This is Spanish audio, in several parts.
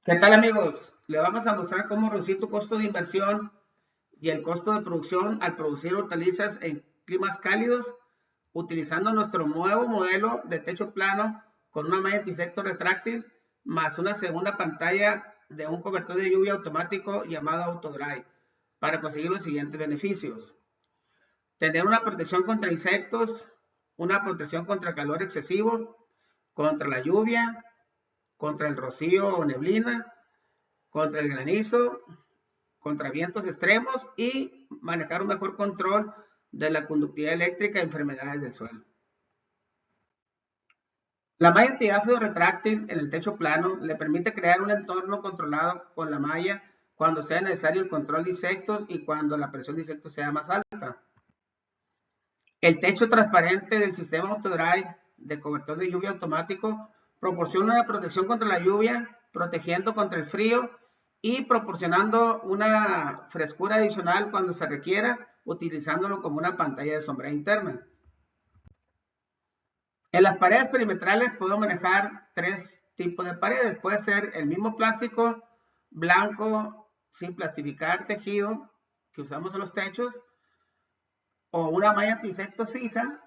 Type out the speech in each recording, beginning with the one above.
¿Qué tal, amigos? Le vamos a mostrar cómo reducir tu costo de inversión y el costo de producción al producir hortalizas en climas cálidos utilizando nuestro nuevo modelo de techo plano con una malla anti-insecto retráctil más una segunda pantalla de un cobertor de lluvia automático llamado AutoDry para conseguir los siguientes beneficios. Tener una protección contra insectos, una protección contra calor excesivo, contra la lluvia, contra el rocío o neblina, contra el granizo, contra vientos extremos y manejar un mejor control de la conductividad eléctrica y enfermedades del suelo. La malla antiácido retráctil en el techo plano le permite crear un entorno controlado con la malla cuando sea necesario el control de insectos y cuando la presión de insectos sea más alta. El techo transparente del sistema AutoDry de cobertor de lluvia automático proporciona una protección contra la lluvia, protegiendo contra el frío y proporcionando una frescura adicional cuando se requiera, utilizándolo como una pantalla de sombra interna. En las paredes perimetrales puedo manejar tres tipos de paredes. Puede ser el mismo plástico blanco sin plastificar tejido que usamos en los techos, o una malla anti-insectos fija,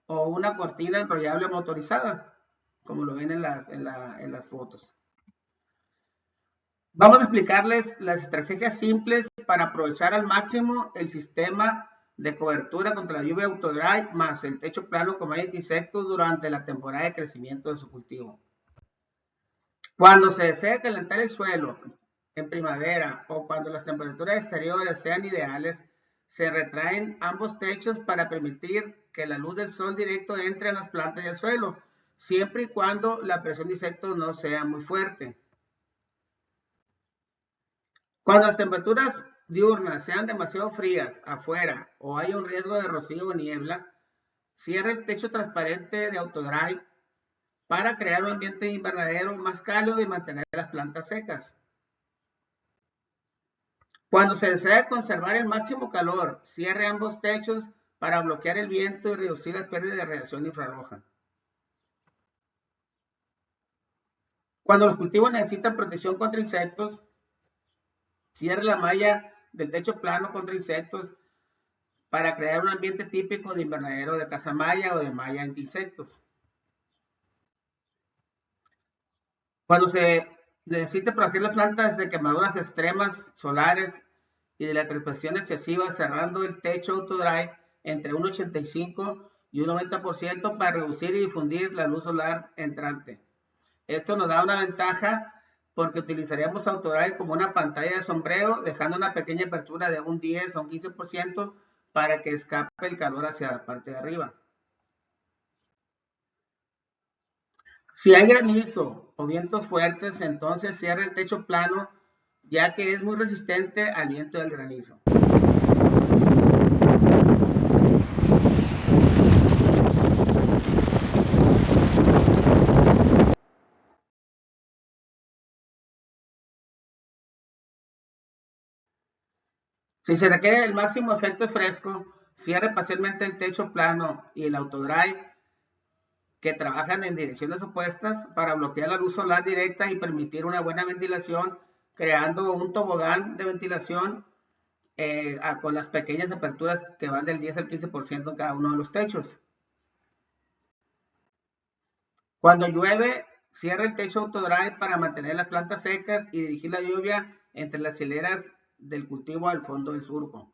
o una cortina enrollable motorizada, como lo ven en las fotos. Vamos a explicarles las estrategias simples para aprovechar al máximo el sistema de cobertura contra la lluvia AutoDry más el techo plano con malla anti-insectos durante la temporada de crecimiento de su cultivo. Cuando se desea calentar el suelo en primavera o cuando las temperaturas exteriores sean ideales, se retraen ambos techos para permitir que la luz del sol directo entre a las plantas y al suelo, siempre y cuando la presión de insectos no sea muy fuerte. Cuando las temperaturas diurnas sean demasiado frías afuera o haya un riesgo de rocío o niebla, cierre el techo transparente de AutoDry para crear un ambiente de invernadero más cálido y mantener las plantas secas. Cuando se desea conservar el máximo calor, cierre ambos techos para bloquear el viento y reducir las pérdidas de radiación infrarroja. Cuando los cultivos necesitan protección contra insectos, cierre la malla del techo plano contra insectos para crear un ambiente típico de invernadero de casamalla o de malla anti-insectos. Cuando se necesite proteger las plantas de quemaduras extremas solares y de la transpiración excesiva, cerrando el techo AutoDry entre un 85 y un 90% para reducir y difundir la luz solar entrante. Esto nos da una ventaja porque utilizaríamos AutoDry como una pantalla de sombrero, dejando una pequeña apertura de un 10 o un 15% para que escape el calor hacia la parte de arriba. Si hay granizo o vientos fuertes, entonces cierre el techo plano, ya que es muy resistente al viento del granizo. Si se requiere el máximo efecto fresco, cierre parcialmente el techo plano y el AutoDry, que trabajan en direcciones opuestas para bloquear la luz solar directa y permitir una buena ventilación, creando un tobogán de ventilación con las pequeñas aperturas que van del 10 al 15% en cada uno de los techos. Cuando llueve, cierra el techo AutoDry para mantener las plantas secas y dirigir la lluvia entre las hileras del cultivo al fondo del surco.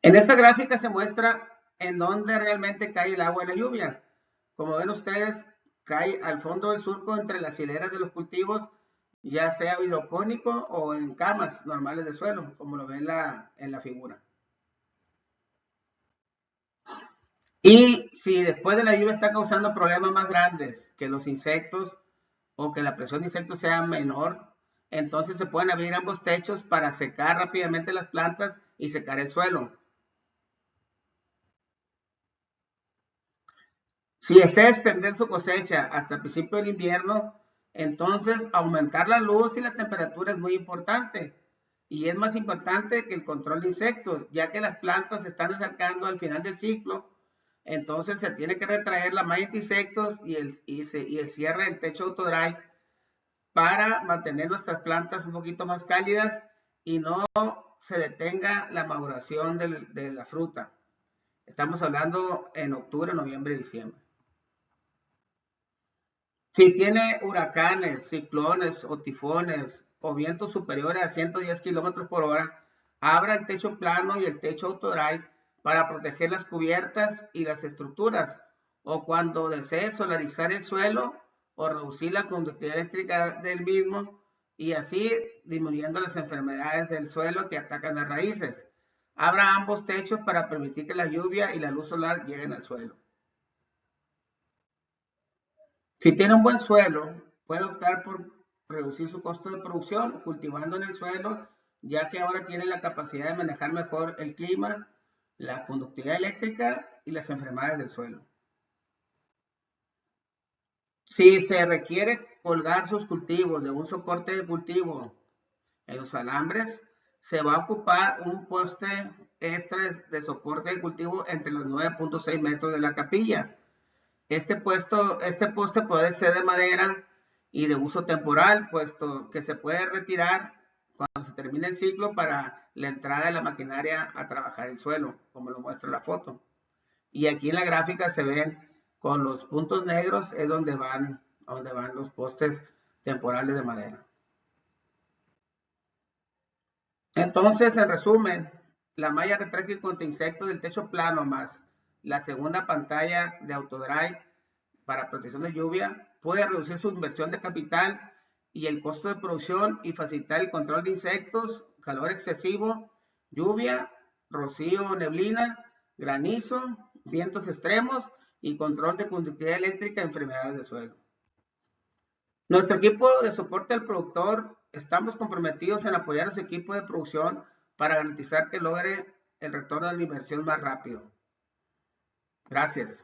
En esta gráfica se muestra en dónde realmente cae el agua de la lluvia. Como ven ustedes, cae al fondo del surco entre las hileras de los cultivos, ya sea hidropónico o en camas normales de suelo, como lo ven en la figura. Y si después de la lluvia está causando problemas más grandes que los insectos o que la presión de insectos sea menor, entonces se pueden abrir ambos techos para secar rápidamente las plantas y secar el suelo. Si desea extender su cosecha hasta el principio del invierno, entonces aumentar la luz y la temperatura es muy importante. Y es más importante que el control de insectos, ya que las plantas se están acercando al final del ciclo, entonces se tiene que retraer la malla de insectos y el cierre del techo autodry para mantener nuestras plantas un poquito más cálidas y no se detenga la maduración de la fruta. Estamos hablando en octubre, noviembre y diciembre. Si tiene huracanes, ciclones o tifones o vientos superiores a 110 kilómetros por hora, abra el techo plano y el techo autodry para proteger las cubiertas y las estructuras. O cuando desee solarizar el suelo o reducir la conductividad eléctrica del mismo y así disminuyendo las enfermedades del suelo que atacan las raíces. Abra ambos techos para permitir que la lluvia y la luz solar lleguen al suelo. Si tiene un buen suelo, puede optar por reducir su costo de producción cultivando en el suelo, ya que ahora tiene la capacidad de manejar mejor el clima, la conductividad eléctrica y las enfermedades del suelo. Si se requiere colgar sus cultivos de un soporte de cultivo en los alambres, se va a ocupar un poste extra de soporte de cultivo entre los 9.6 metros de la capilla. Este poste puede ser de madera y de uso temporal, puesto que se puede retirar cuando se termine el ciclo para la entrada de la maquinaria a trabajar el suelo, como lo muestra la foto. Y aquí en la gráfica se ven con los puntos negros, es donde van los postes temporales de madera. Entonces, en resumen, la malla retráctil contra insectos del techo plano más la segunda pantalla de Autodry para protección de lluvia puede reducir su inversión de capital y el costo de producción y facilitar el control de insectos, calor excesivo, lluvia, rocío o neblina, granizo, vientos extremos y control de conductividad eléctrica y enfermedades de suelo. Nuestro equipo de soporte al productor estamos comprometidos en apoyar a su equipo de producción para garantizar que logre el retorno de la inversión más rápido. Gracias.